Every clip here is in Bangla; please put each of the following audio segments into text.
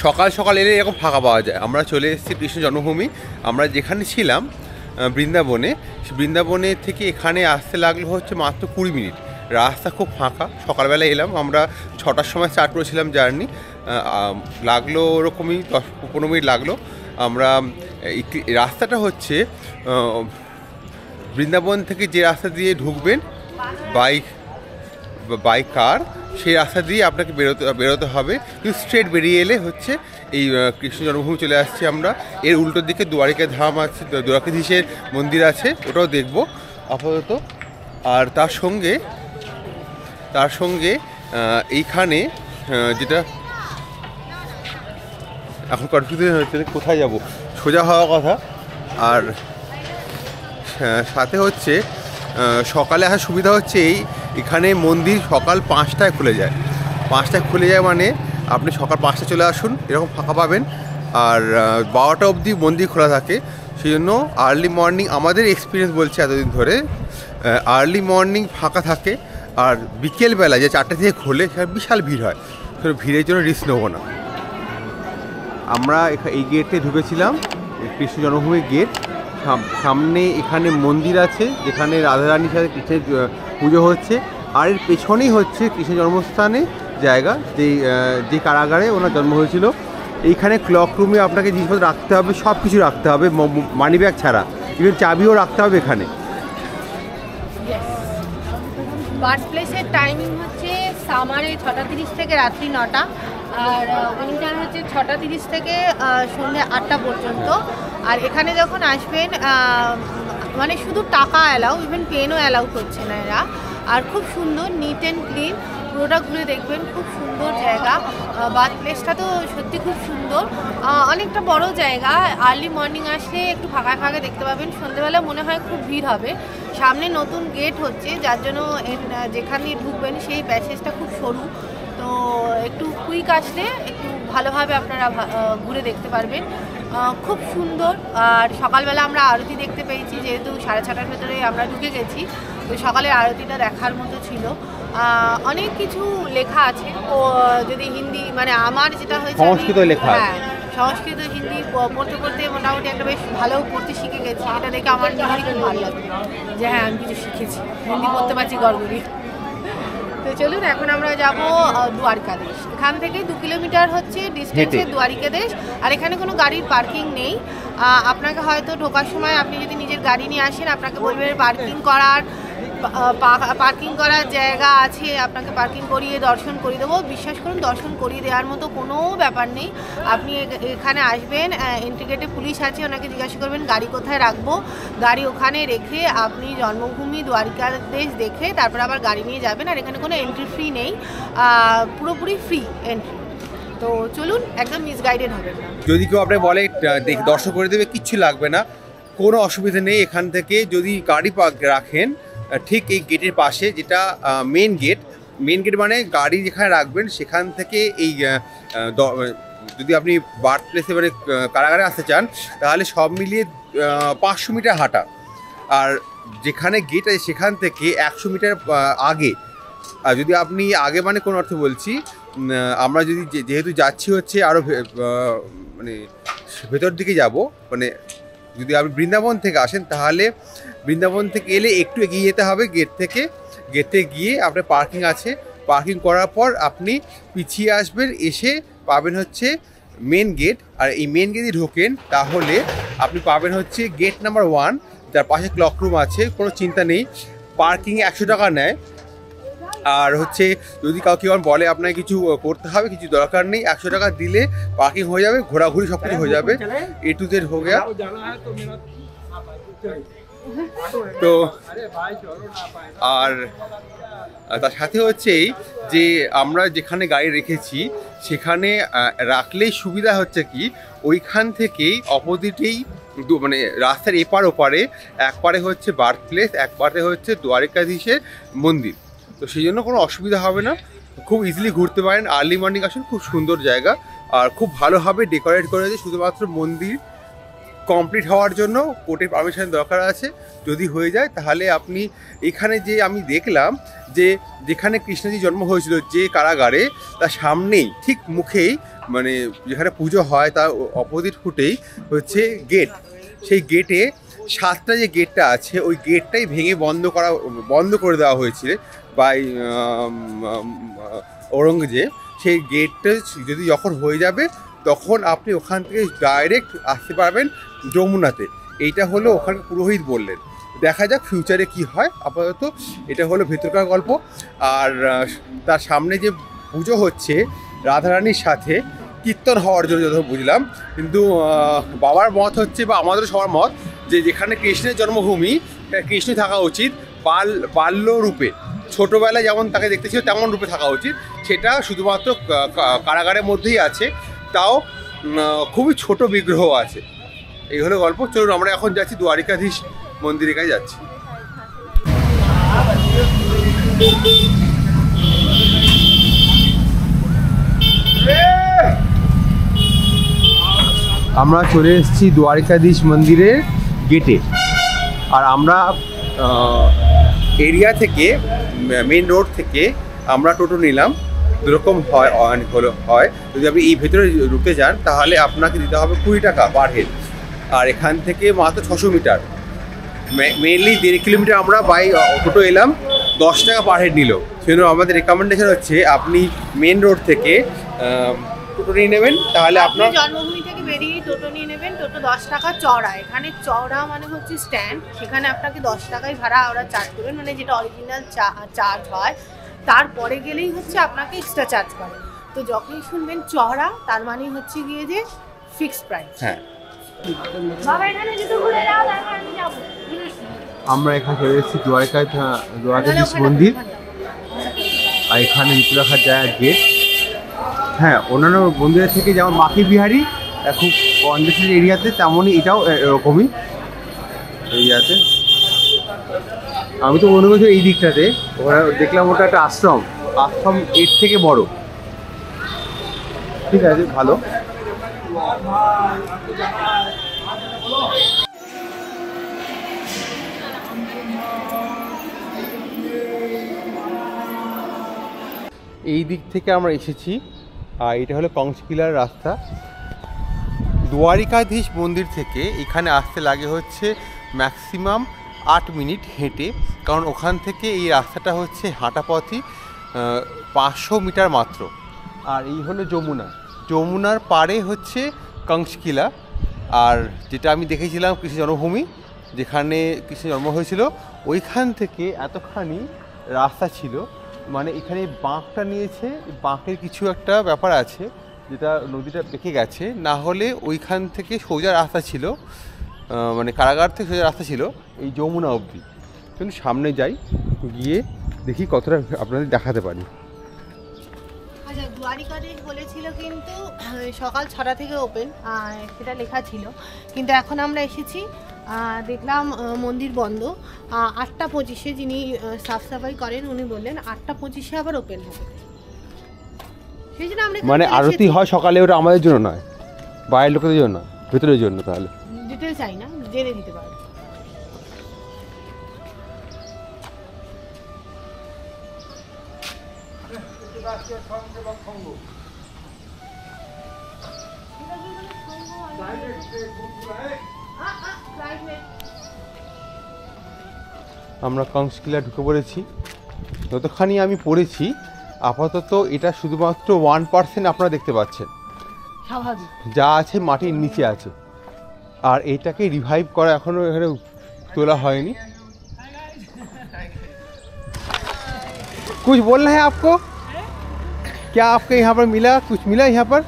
সকাল সকাল এলে এরকম ফাঁকা পাওয়া যায়। আমরা চলে এসেছি কৃষ্ণ জন্মভূমি। আমরা যেখানে ছিলাম বৃন্দাবনে, বৃন্দাবনে থেকে এখানে আসতে লাগলো হচ্ছে মাত্র 20 মিনিট। রাস্তা খুব ফাঁকা। সকালবেলা এলাম, আমরা 6টার সময় স্টার্ট করেছিলাম জার্নি, লাগলো ওরকমই 10-15 মিনিট লাগলো। আমরা রাস্তাটা হচ্ছে বৃন্দাবন থেকে যে রাস্তা দিয়ে ঢুকবেন বাইক কার, সেই রাস্তা দিয়ে আপনাকে বেরোতে হবে। কিন্তু স্ট্রেট বেরিয়ে এলে হচ্ছে এই কৃষ্ণ জন্মভূমি চলে আসছি আমরা। এর উল্টোর দিকে দ্বারিকা ধাম আছে, দ্বারকাধীশের মন্দির আছে, ওটাও দেখব আপাতত। আর তার সঙ্গে এইখানে যেটা এখন কনফিউশন হচ্ছে কোথায় যাব, সোজা হওয়ার কথা। আর সাথে হচ্ছে সকালে আসার সুবিধা হচ্ছে এখানে মন্দির সকাল 5টায় খুলে যায়। 5টায় খুলে যায় মানে আপনি সকাল 5টায় চলে আসুন, এরকম ফাঁকা পাবেন। আর 12টা অবধি মন্দির খোলা থাকে। সেই জন্য আর্লি মর্নিং, আমাদের এক্সপিরিয়েন্স বলছে এতদিন ধরে, আর্লি মর্নিং ফাঁকা থাকে। আর বিকেলবেলা যে 4টে থেকে খোলে সেখানে বিশাল ভিড় হয়। ভিড়ের জন্য রিস্ক নেবো না। আমরা এই গেটে ঢুকেছিলাম, কৃষ্ণ জন্মভূমির গেট। সামনে এখানে মন্দির আছে যেখানে রাধারানীর সাথে কৃষ্ণের পুজো হচ্ছে। আর এর পেছনেই হচ্ছে কৃষ্ণ জন্মস্থানে জায়গা, যে কারাগারে ওনার জন্ম হয়েছিল। এইখানে ক্লক রুমে আপনাকে জিনিসপত্র রাখতে হবে, সব কিছু রাখতে হবে, মানি ব্যাগ ছাড়া। ইভেন চাবিও রাখতে হবে এখানে। বার্থ প্লেসের টাইমিং হচ্ছে সামারে 6টা 30 থেকে রাত্রি 9টা, আর উইন্টার হচ্ছে 6টা 30 থেকে সন্ধ্যে 8টা পর্যন্ত। আর এখানে যখন আসবেন মানে শুধু টাকা অ্যালাউ, ইভেন পেনও অ্যালাউ করছে না এরা। আর খুব সুন্দর, নিট অ্যান্ড ক্লিন, পুরোটা ঘুরে দেখবেন। খুব সুন্দর জায়গা। বার্থ প্লেসটা তো সত্যি খুব সুন্দর, অনেকটা বড় জায়গা। আর্লি মর্নিং আসলে একটু ফাঁকা ফাঁকা দেখতে পাবেন। সন্ধ্যেবেলা মনে হয় খুব ভিড় হবে। সামনে নতুন গেট হচ্ছে, যার জন্য যেখানে ঢুকবেন সেই প্যাসেজটা খুব সরু, তো একটু কুইক আসলে একটু ভালোভাবে আপনারা ঘুরে দেখতে পারবেন। খুব সুন্দর। আর সকালবেলা আমরা আরতি দেখতে পেয়েছি, যেহেতু 6:30টার ভেতরে আমরা ঢুকে গেছি, তো সকালের আরতিটা দেখার মতো ছিল। অনেক কিছু লেখা আছে, ও যদি হিন্দি, মানে আমার যেটা হয়েছে সংস্কৃত লেখা, হ্যাঁ সংস্কৃত হিন্দি পড়তে পড়তে মোটামুটি একটা বেশ ভালো পড়তে শিখে গেছি। এটা দেখে আমার নিজেরই খুব ভালো লাগে যে হ্যাঁ আমি কিছু শিখেছি, হিন্দি পড়তে পারছি গর্বরি। তো চলুন এখন আমরা যাব দ্বারকাধীশ। এখান থেকে 2 কিলোমিটার হচ্ছে ডিস্টেন্সে দ্বারকাধীশ। আর এখানে কোনো গাড়ির পার্কিং নেই। আপনাকে হয়তো ঢোকার সময় আপনি যদি নিজের গাড়ি নিয়ে আসেন, আপনাকে বলবে পার্কিং করার জায়গা আছে, আপনাকে পার্কিং করিয়ে দর্শন করিয়ে দেবো। বিশ্বাস করুন, দর্শন করিয়ে দেওয়ার মতো কোনো ব্যাপার নেই। আপনি এখানে আসবেন, এন্ট্রি গেটে পুলিশ আছে, ওনাকে জিজ্ঞাসা করবেন গাড়ি কোথায় রাখবো, গাড়ি ওখানে রেখে আপনি জন্মভূমি দ্বারকাধীশ দেখে তারপর আবার গাড়ি নিয়ে যাবেন। আর এখানে কোনো এন্ট্রি ফ্রি নেই, পুরোপুরি ফ্রি এন্ট্রি। তো চলুন, একদম মিসগাইডেড হবেন না। যদি কেউ আপনি বলে দর্শন করে দেবে, কিচ্ছু লাগবে না, কোনো অসুবিধা নেই। এখান থেকে যদি গাড়ি রাখেন ঠিক এই গেটের পাশে, যেটা মেন গেট মানে গাড়ি যেখানে রাখবেন সেখান থেকে এই যদি আপনি বার্থ প্লেসে মানে কারাগারে আসতে চান, তাহলে সব মিলিয়ে 500 মিটার হাঁটা। আর যেখানে গেট আছে সেখান থেকে 100 মিটার আগে। আর যদি আপনি আগে মানে কোন অর্থে বলছি, আমরা যদি যেহেতু যাচ্ছি হচ্ছে আরও মানে ভেতর দিকে যাব, মানে যদি আপনি বৃন্দাবন থেকে আসেন তাহলে বৃন্দাবন থেকে এলে একটু এগিয়ে যেতে হবে গেটে গিয়ে আপনার পার্কিং আছে। পার্কিং করার পর আপনি পিছিয়ে আসবেন, এসে পাবেন হচ্ছে মেন গেট। আর এই মেন গেটে ঢোকেন তাহলে আপনি পাবেন হচ্ছে গেট নাম্বার 1, যার পাশে ক্লক রুম আছে। কোনো চিন্তা নেই, পার্কিংয়ে 100 টাকা নেয়। আর হচ্ছে যদি কাউকে বলে আপনাকে কিছু করতে হবে, কিছু দরকার নেই, 100 টাকা দিলে পার্কিং হয়ে যাবে, ঘোরাঘুরি সব কিছু হয়ে যাবে, A to Z হয়ে গেল। তো আর তার সাথে হচ্ছে যে আমরা যেখানে গাড়ি রেখেছি সেখানে রাখলেই সুবিধা হচ্ছে কি, ওইখান থেকেই অপোজিটেই মানে রাস্তার এপার ওপারে, একপারে হচ্ছে বার্থ প্লেস, একপারে হচ্ছে দ্বারকাধীশের মন্দির। তো সেই জন্য কোনো অসুবিধা হবে না, খুব ইজিলি ঘুরতে পারেন। আর্লি মর্নিং আসুন, খুব সুন্দর জায়গা আর খুব ভালোভাবে ডেকোরেট করেছে। শুধুমাত্র মন্দির কমপ্লিট হওয়ার জন্য কোর্টের পারমিশন দরকার আছে। যদি হয়ে যায় তাহলে আপনি এখানে যে আমি দেখলাম যে যেখানে কৃষ্ণজি জন্ম হয়েছিল যে কারাগারে, তার সামনেই ঠিক মুখেই মানে যেখানে পুজো হয় তার অপোজিট ফুটেই হচ্ছে গেট। সেই গেটে 7টা যে গেটটা আছে ওই গেটটাই ভেঙে বন্ধ করে দেওয়া হয়েছিল বাই ঔরঙ্গজেব। সেই গেটটা যদি যখন হয়ে যাবে তখন আপনি ওখান থেকে ডাইরেক্ট আসতে পারবেন যমুনাতে। এইটা হলো ওখানকার পুরোহিত বললেন। দেখা যাক ফিউচারে কি হয়। আপাতত এটা হলো ভেতরকার গল্প। আর তার সামনে যে পুজো হচ্ছে রাধারানীর সাথে কীর্তন হওয়ার জন্য যত বুঝলাম, কিন্তু বাবার মত হচ্ছে বা আমাদের সবার মত যে যেখানে কৃষ্ণের জন্মভূমি কৃষ্ণ থাকা উচিত বাল্য রূপে, ছোটোবেলায় যেমন তাকে দেখতে ছিল তেমন রূপে থাকা উচিত। সেটা শুধুমাত্র কারাগারের মধ্যেই আছে, তাও খুবই ছোট বিগ্রহ আছে। এই হলো গল্প। চলুন আমরা এখন যাচ্ছি দ্বারিকাধীশ মন্দিরের কাছে যাচ্ছি। আমরা চলে এসেছি দ্বারিকাধীশ মন্দিরের গেটে। আর আমরা এরিয়া থেকে মেন রোড থেকে আমরা টোটো নিলাম। দুরকম হয় যদি আপনি এই ভেতরে ঢুকতে যান তাহলে আপনাকে দিতে হবে 20 টাকা পার হেড। আর এখান থেকে মাত্র 600 মিটার, মেনলি 1.5 কিলোমিটার আমরা বাই টোটো এলাম, 10 টাকা পার হেড নিল। সেজন্য আমাদের রেকমেন্ডেশন হচ্ছে আপনি মেন রোড থেকে টোটো নিয়ে নেবেন, তাহলে আপনার জন্মভূমি থেকে বেরিয়ে টোটো নিয়ে নেবেন। টোটো 10 টাকা চওড়া। এখানে চওড়া মানে হচ্ছে স্ট্যান্ড, সেখানে আপনাকে 10 টাকাই ভাড়া ওরা চার্জ করবেন, মানে যেটা অরিজিনাল চার্জ হয়। তারপরে গেলেই হচ্ছে আপনাকে এক্সট্রা চার্জ করে। তো যখনই শুনবেন চওড়া তার মানে হচ্ছে গিয়ে যে ফিক্সড প্রাইস। হ্যাঁ, বাবা এখানে যদি ঘুরে যাও তারপর আমি যাব। আমরা এখানে চলে এসেছি দ্বারকাধীশ মন্দির। আর এখানে জুতো রাখার জায়গা গেট। হ্যাঁ, অন্যান্য মন্দিরের থেকে যেমন মাকি বিহারি খুব কনজেস্টেড এরিয়াতে, তেমনই এটাও এরকমই এরিয়াতে। আমি তো মনে করছি এই দিকটাতে ওরা দেখলাম ওটা একটা আশ্রম এর থেকে বড়। ঠিক আছে, ভালো। এই দিক থেকে আমরা এসেছি। আর এটা হলো কংসকিলার রাস্তা। দ্বারিকাধীশ মন্দির থেকে এখানে আসতে লাগে হচ্ছে ম্যাক্সিমাম 8 মিনিট হেঁটে, কারণ ওখান থেকে এই রাস্তাটা হচ্ছে হাঁটা পথই 500 মিটার মাত্র। আর এই হলো যমুনার পাড়ে হচ্ছে কংসকিলা। আর যেটা আমি দেখেছিলাম কৃষ্ণ জন্মভূমি, যেখানে কৃষ্ণ জন্ম হয়েছিল, ওইখান থেকে এতখানি রাস্তা ছিল। মানে এখানে বাঁকটা নিয়েছে, বাঁকের কিছু একটা ব্যাপার আছে যেটা নদীটা বেঁকে গেছে, না হলে ওইখান থেকে সোজা রাস্তা ছিল, মানে কারাগার থেকে সোজা রাস্তা ছিল এই যমুনা অবধি। কিন্তু সামনে যাই, গিয়ে দেখি কতটা আপনাদের দেখাতে পারি। আচ্ছা, দ্বারিকাধীশ বলেছিল কিন্তু সকাল 6টা থেকে ওপেন, সেটা লেখা ছিল। কিন্তু এখন আমরা এসেছি, দেখলাম মন্দির বন্ধ। 8টা 25-এ যিনি সাফ সাফাই করেন উনি বললেন 8টা 25-এ আবার ওপেন হবে। সেই জন্য আমরা মানে আরতি হয় সকালে, ওটা আমাদের জন্য নয়, বাইরের লোকেদের জন্য, ভেতরের জন্য। তাহলে ডিটেল চাই না, জেনে দিতে পারবে। আমরা কংসকিলা ঢুকে পড়েছি। যতখানি আমি পড়েছি আপাতত এটা শুধুমাত্র 1% আপনারা দেখতে পাচ্ছেন, যা আছে মাটির নিচে আছে। আর এটাকে রিভাইভ করা এখনো এখানে তোলা হয়নি। कुछ बोलना है आपको? क्या आपको यहाँ पर मिला, कुछ मिला यहाँ पर?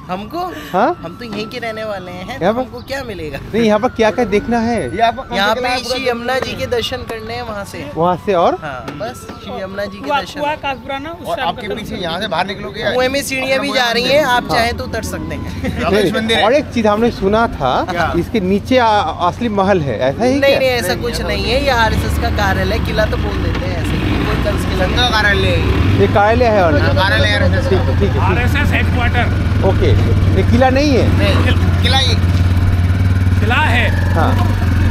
हमको? हाँ, हम तो यहीं के रहने वाले हैं, तो हमको क्या मिलेगा? नहीं, यहाँ पर क्या क्या देखना है? यहाँ पे श्री यमुना जी के दर्शन करने हैं, वहाँ से और हाँ, बस श्री यमुना जी के दर्शन। और आपके पीछे यहाँ से बाहर निकलोगे कुएं में सीढ़ियाँ भी जा रही हैं, आप चाहे तो उतर सकते हैं। और एक चीज हमने सुना था, इसके नीचे असली महल है, ऐसा ही? नहीं नहीं, ऐसा कुछ नहीं है। ये RSS का कार्यालय, किला तो बोल देते हैं ऐसे, कोई कार्यालय, ये कार्यालय है। और ठीक है, RSS हेडक्वार्टर। ओके, ये किला नहीं है? किला किला है, हाँ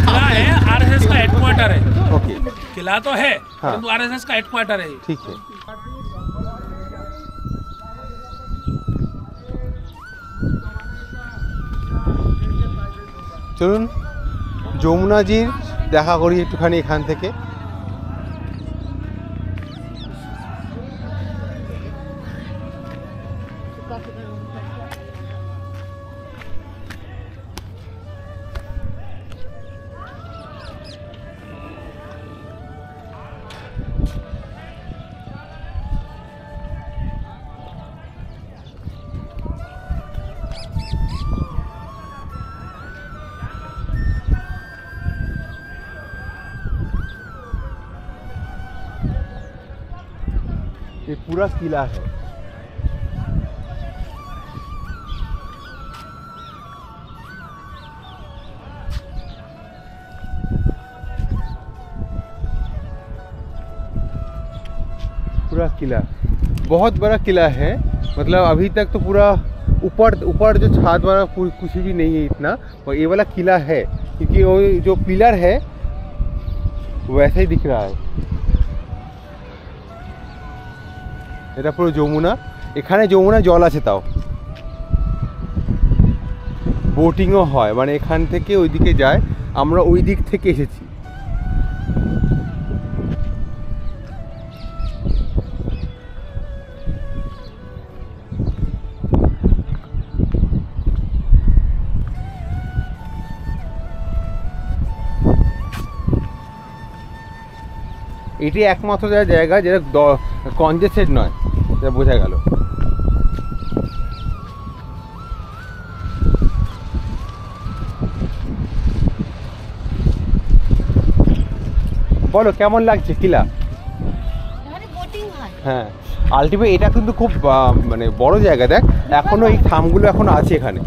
किला है, आरएसएस का हेडक्वार्टर है। ओके किला तो है हाँ। किंतु आरएसएस का हेडक्वार्टर है। ठीक है। চলুন যমুনাজির দেখা করি একটুখানি এখান থেকে। ये पूरा किला है। पूरा किला बहुत बड़ा किला है, मतलब अभी तक तो पूरा ऊपर ऊपर जो छत वाला कुछ भी नहीं है इतना, और ये वाला किला है क्योंकि वो जो पिलर है वैसा ही दिख रहा है। এটা পুরো যমুনা, এখানে যমুনা জল আছে, তাও বোটিংও হয়, মানে এখান থেকে ওইদিকে যায়, আমরা ওই দিক থেকে এসেছি। এটি একমাত্র জায়গা যেটা কনজেস্টেড নয়, সেটা বোঝা গেল। বলো কেমন লাগছে কিলা? হ্যাঁ আলটিমেট এটা কিন্তু খুব মানে বড় জায়গা, দেখ এখনো এই থামগুলো এখনো আছে এখানে।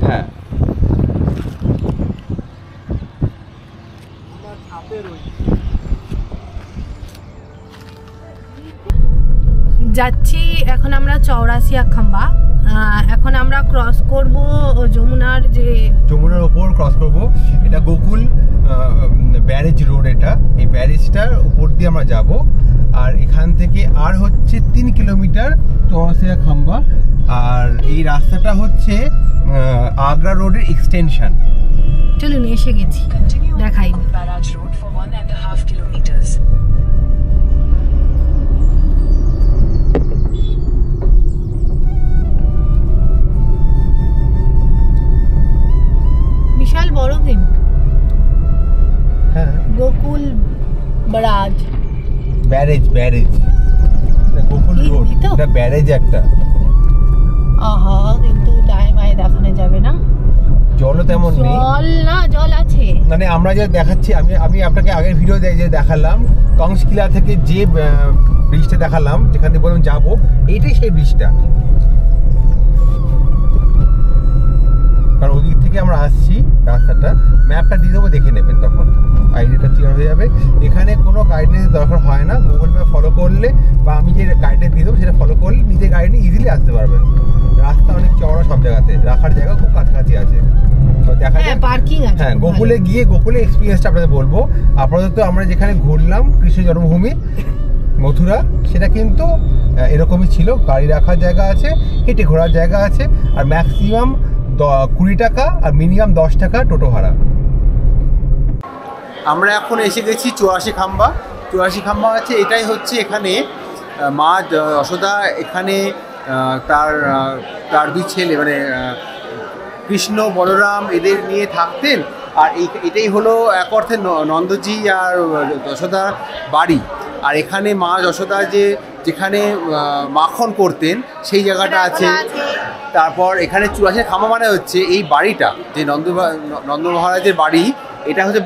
হ্যাঁ যাচ্ছি এখন আমরা চৌরাসিয়া খাম্বা। এখন আমরা ক্রস করব যমুনার যমুনার ওপর ক্রস করব। এটা গোকুল ব্যারেজ রোড, এটা এই ব্যারেজটার উপর দিয়ে আমরা যাব। আর এখান থেকে আর হচ্ছে 3 কিলোমিটার চৌরাসিয়া খাম্বা। আর এই রাস্তাটা হচ্ছে আগ্রা রোডের এক্সটেনশন। চলুন এসে গেছি, দেখাই। বিশাল বড় কিন্তু, হ্যাঁ Gokul barrage barrage Gokul road, এটা ব্যারেজ একটা। আহা কিন্তু টাইম আই দেখানো যাবে না, জলও তেমন নেই। জল না, জল আছে মানে আমরা যে দেখাচ্ছি, আমি আপনাকে আগের ভিডিও যে দেখালাম কংসকিলা থেকে যে ব্রিজটা দেখালাম, যেখান থেকে বললাম যাবো, এইটাই সেই ব্রিজটা। কারণ ওদিক থেকে আমরা আসছি, রাস্তাটা ম্যাপটা দিয়ে দেবো, দেখে নেবেন, তখন আইডিয়াটা ক্লিয়ার হয়ে যাবে। এখানে কোনো গাইডেন্স দরকার হয় না, গুগল ম্যাপ ফলো করলে বা আমি যে গাইডেন্স দিয়ে দেবো সেটা ফলো করলে নিজে গাড়ি নিয়ে ইজিলি আসতে পারবেন। রাস্তা অনেক চওড়া, সব জায়গাতে রাখার জায়গা খুব কাছাকাছি আছে, দেখা যায় পার্কিং আছে। হ্যাঁ গোকুলে গিয়ে গোকুলে এক্সপিরিয়েন্সটা আপনাদের বলবো। আপাতত আমরা যেখানে ঘুরলাম কৃষ্ণ জন্মভূমি মথুরা, সেটা কিন্তু এরকমই ছিল, গাড়ি রাখার জায়গা আছে, হেঁটে ঘোরার জায়গা আছে, আর ম্যাক্সিমাম 20 টাকা আর মিনিমাম 10 টাকা টোটো ভাড়া। আমরা এখন এসে গেছি 84 খাম্বা। 84 খাম্বা আছে, এটাই হচ্ছে এখানে মা যশোদা এখানে তার দুই ছেলে মানে কৃষ্ণ বলরাম এদের নিয়ে থাকতেন। আর এটাই হলো এক অর্থে নন্দজি আর যশোদার বাড়ি। আর এখানে মা যশোদা যেখানে মাখন করতেন সেই জায়গাটা আছে। তারপর এখানে 84 খাম্বা মানে হচ্ছে এই বাড়িটা, যে নন্দ মহারাজের বাড়ি, এটা হচ্ছে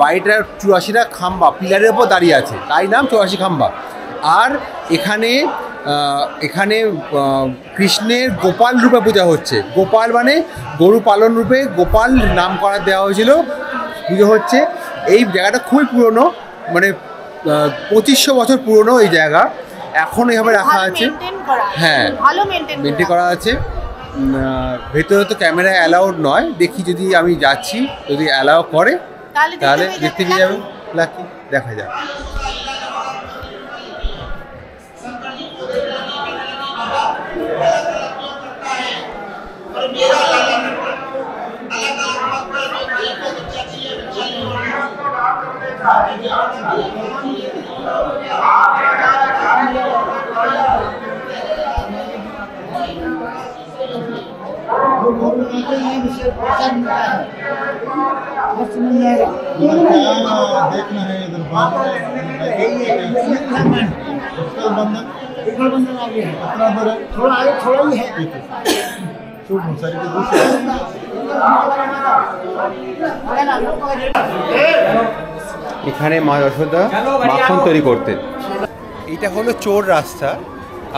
বাড়িটার 84টা খাম্বা পিলারের ওপর দাঁড়িয়ে আছে, তাই নাম 84 খাম্বা। আর এখানে কৃষ্ণের গোপাল রূপে পূজা হচ্ছে। গোপাল মানে গরু পালন রূপে গোপাল নাম করা দেওয়া হয়েছিল, পুজো হচ্ছে। এই জায়গাটা খুবই পুরনো, মানে 2500 বছর পুরনো এই জায়গা, এখন এইভাবে রাখা আছে। হ্যাঁ ভালো মেনটেন করা আছে। ভেতরে তো ক্যামেরা অ্যালাউড নয়, দেখি যদি আমি যাচ্ছি, যদি অ্যালাউ করে তাহলে দেখতে পেয়ে যাবেন। লাকি, দেখা যাক। देखना है इधर थोड़ा आगे, थोड़ा ही है। এখানে মা যশোদা মাখন তৈরি করতেন। এটা হলো চোর রাস্তা,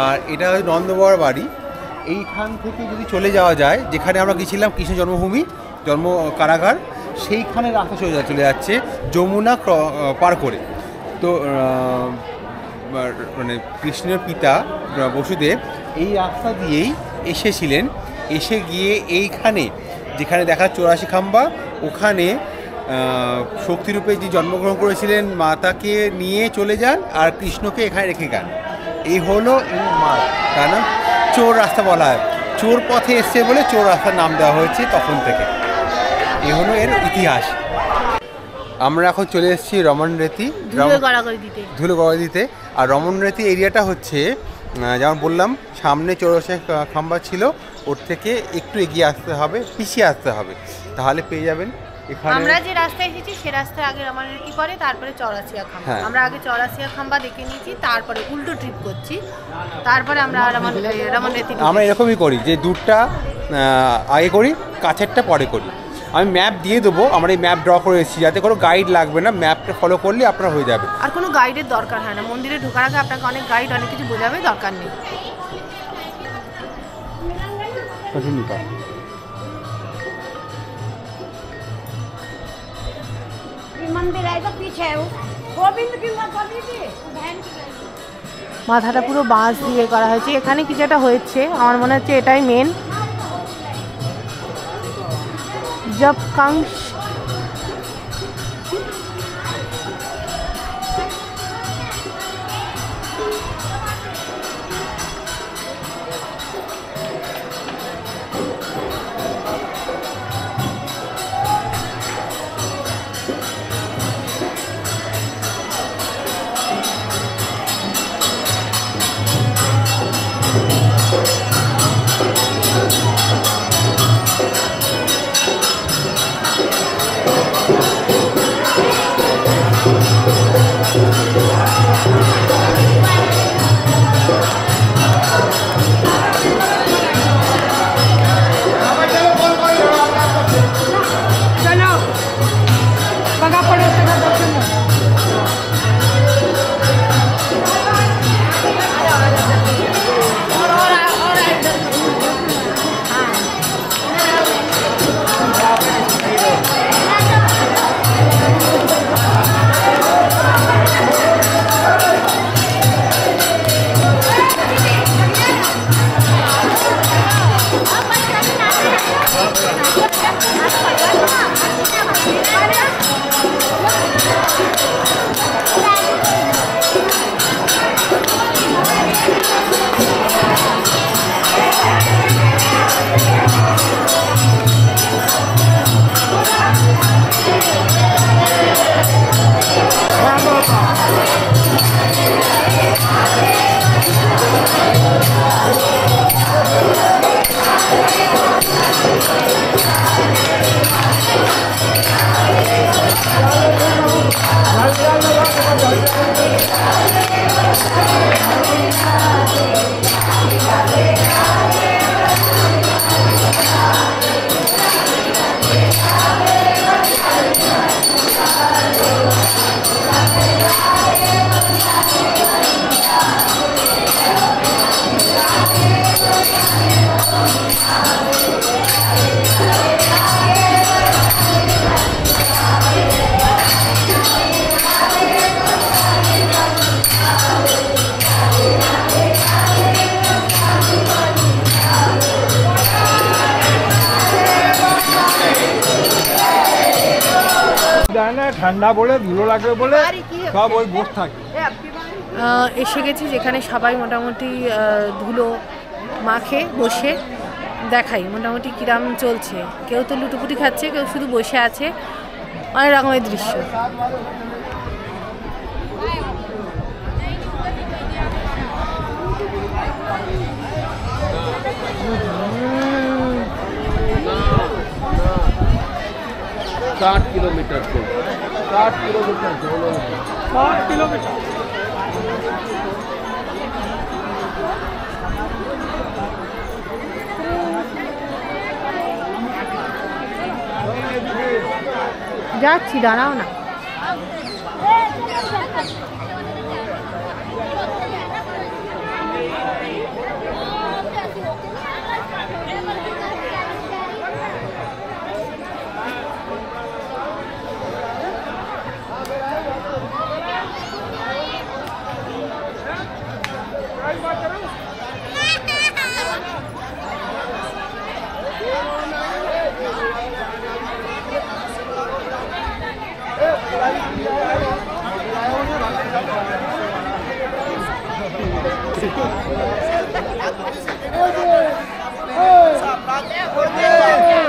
আর এটা হলো নন্দবর বাড়ি। এইখান থেকে যদি চলে যাওয়া যায়, যেখানে আমরা গেছিলাম কৃষ্ণ জন্মভূমি, জন্ম কারাগার, সেইখানে রাস্তা চলে যাচ্ছে যমুনা পার করে। তো মানে কৃষ্ণের পিতা বসুদেব এই রাস্তা দিয়েই এসেছিলেন, এসে গিয়ে এইখানে যেখানে দেখা 84 খাম্বা, ওখানে শক্তিরূপে যে জন্মগ্রহণ করেছিলেন মাতাকে নিয়ে চলে যান, আর কৃষ্ণকে এখানে রেখে যান। এই হলো এই মাঠ, তাই না? চোর রাস্তা বলা হয়, চোর পথে এসছে বলে চোর রাস্তার নাম দেওয়া হয়েছে তখন থেকে। এই হলো এর ইতিহাস। আমরা এখন চলে এসেছি রমনরেতি, ধুলো গড়া দিতে। আর রমনরেতি এরিয়াটা হচ্ছে যেমন বললাম, সামনে 84 খাম্বা ছিল, ওর থেকে একটু এগিয়ে আসতে হবে, পিছিয়ে আসতে হবে, তাহলে পেয়ে যাবেন। আমরা যে রাস্তায় এসেছি সে রাস্তায় আগে রমনরেতি পরে, তারপরে 84 খাম্বা। আমরা আগে 84 খাম্বা দেখে নিয়েছি, তারপরে উল্টো ট্রিপ করছি, তারপরে আমরা রমনরেতি। আমরা এরকমই করি যে দূরটা আগে করি, কাছেরটা পরে করি। আমি ম্যাপ দিয়ে দেবো, আমরা এই ম্যাপ ড্র করে এসেছি, যাতে কোনো গাইড লাগবে না, ম্যাপটা ফলো করলে আপনার হয়ে যাবে। আর কোনো গাইডের দরকার হয় না, মন্দিরে ঢোকার আগে আপনাকে অনেক গাইড অনেক কিছু বোঝাবে, দরকার নেই। মাথাটা পুরো বাঁশ দিয়ে করা হয়েছে। এখানে কিছু একটা হয়েছে, আমার মনে হচ্ছে এটাই মেন। জব কাংশ না ঠান্ডা বলে ধুলো লাগবে বলে সব ওই বসে থাকে। এসে গেছি যেখানে সবাই মোটামুটি ধুলো মাখে বসে দেখাই মোটামুটি কিরাম চলছে। কেউ তো লুটোপুটি খাচ্ছে, কেউ শুধু বসে আছে, অনেক রকমের দৃশ্য। किलोमीटर से 60 किलोमीटर दोनों 60 किलोमीटर। যাচ্ছি, দাঁড়াও না।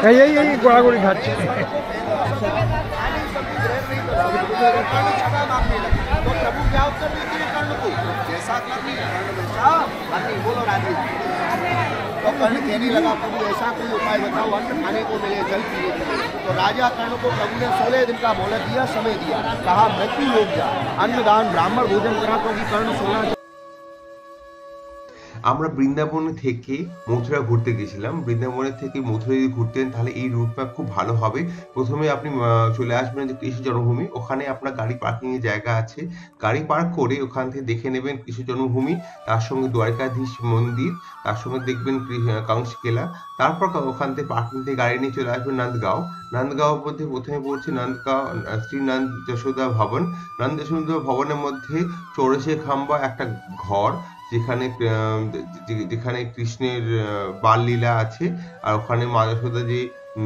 এই গোড়াগড়ি খাচ্ছে। तो कर्ण कहने लगा, प्रभु ऐसा कोई उपाय बताओ अन्न खाने को मिले, जल पीने को मिले। तो राजा कर्ण को प्रभु ने 16 दिन का मोहलत दिया, समय दिया, कहा मृत्यु लोग जा, अन्नदान ब्राह्मण भोजन करा, क्योंकि कर्ण 16। আমরা বৃন্দাবন থেকে মথুরা ঘুরতে গেছিলাম। বৃন্দাবনের থেকে মথুরা যদি ঘুরতেন তাহলে এই রুট ম্যাপ খুব ভালো হবে। প্রথমে আপনি চলে আসবেন যে কৃষ্ণ জন্মভূমি, ওখানে আপনার গাড়ি পার্কিং এর জায়গা আছে। গাড়ি পার্ক করে ওখান থেকে দেখে নেবেন কৃষ্ণ জন্মভূমি, তার সঙ্গে দ্বারকাধীশ মন্দির, তার সঙ্গে দেখবেন কাউন্স কেলা। তারপর ওখান থেকে পার্কিং থেকে গাড়ি নিয়ে চলে আসবেন নন্দগাঁও। নন্দগাঁও মধ্যে প্রথমে পড়ছে নন্দগাঁও শ্রী নন্দ যশোদা ভবন। নন্দ যশোদা ভবনের মধ্যে 84 খাম্বা একটা ঘর, যেখানে কৃষ্ণের বাললীলা আছে, আর ওখানে মা যশোদা যে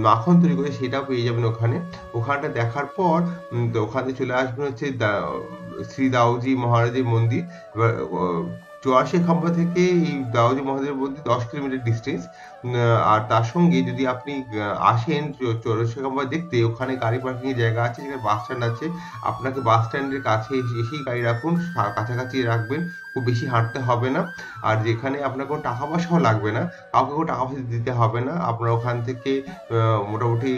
মাখন তৈরি করে সেটাও পেয়ে যাবেন ওখানে। ওখানটা দেখার পর ওখানে চলে আসবেন হচ্ছে শ্রী দাউজি মহারাজের মন্দির। 84 খাম্বা থেকে এই দাউজি মহারাজের মন্দির 10 কিলোমিটার ডিস্টেন্স। আর তার সঙ্গে যদি আপনি আসেন 84 খাম্বা দেখতে, ওখানে গাড়ি পার্কিং এর জায়গা আছে, যেখানে বাস স্ট্যান্ড আছে। আপনাকে বাস স্ট্যান্ডের কাছে এসেই গাড়ি রাখুন, কাছাকাছি রাখবেন, খুব বেশি হাঁটতে হবে না। আর যেখানে আপনার কোনো টাকা পয়সাও লাগবে না, কাউকে কোনো টাকা পয়সা দিতে হবে না। আপনার ওখান থেকে মোটামুটি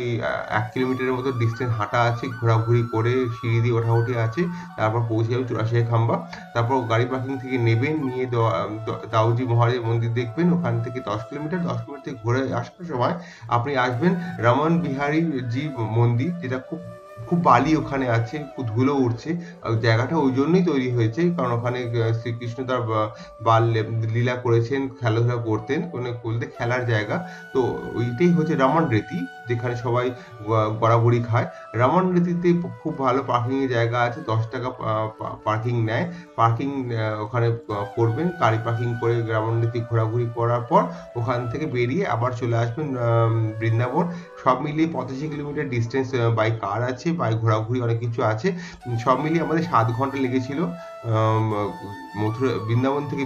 1 কিলোমিটারের মতো ডিস্টেন্স হাঁটা আছে, ঘোরাঘুরি করে সিঁড়ি দিয়ে ওঠাউঠি আছে, তারপর পৌঁছে যাবেন 84 খাম্বা। তারপর গাড়ি পার্কিং থেকে নেবেন, নিয়ে দাউজি মহারাজের মন্দির দেখবেন। ওখান থেকে 10 কিলোমিটার থেকে ঘুরে আসার সময় আপনি আসবেন রমন বিহারী জি মন্দির, যেটা খুব বালি ওখানে আছে, খুব ধুলো উঠছে। জায়গাটা ওই জন্যই তৈরি হয়েছে কারণ ওখানে শ্রীকৃষ্ণ তার বাল লীলা করেছেন, খেলাধুলা করতেন, বলতে খেলার জায়গা। তো ওইটাই হচ্ছে রমন রীতি, যেখানে সবাই গড়াগড়ি খায়। রমন রীতিতে খুব ভালো পার্কিং এর জায়গা আছে, 10 টাকা পার্কিং নেয়। পার্কিং ওখানে করবেন, গাড়ি পার্কিং করে রমন রীতি ঘোরাঘুরি করার পর ওখান থেকে বেরিয়ে আবার চলে আসবেন বৃন্দাবন। সব মিলিয়ে 85 কিলোমিটার ডিস্টেন্স বাই কার আছে, বাই ঘোরাঘুরি অনেক কিছু আছে। সব মিলিয়ে আমাদের 7 ঘন্টা লেগেছিল বৃন্দাবন থেকে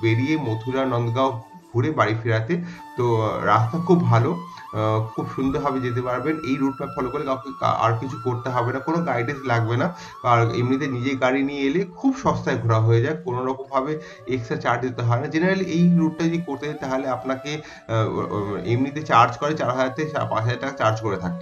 বেরিয়ে মথুরা নন্দগাঁও ঘুরে বাড়ি ফেরাতে। তো রাস্তা খুব ভালো, খুব সুন্দরভাবে যেতে পারবেন। এই রুট ম্যাপ ফলো করে কাউকে আর কিছু করতে হবে না, কোনো গাইডেন্স লাগবে না। আর এমনিতে নিজে গাড়ি নিয়ে এলে খুব সস্তায় ঘোরা হয়ে যায়, কোনো রকম ভাবে এক্সট্রা চার্জ দিতে হয় না। জেনারেলি এই রুটটা যদি করতে তাহলে আপনাকে এমনিতে চার্জ করে 4000 থেকে 5000 টাকা চার্জ করে থাকে।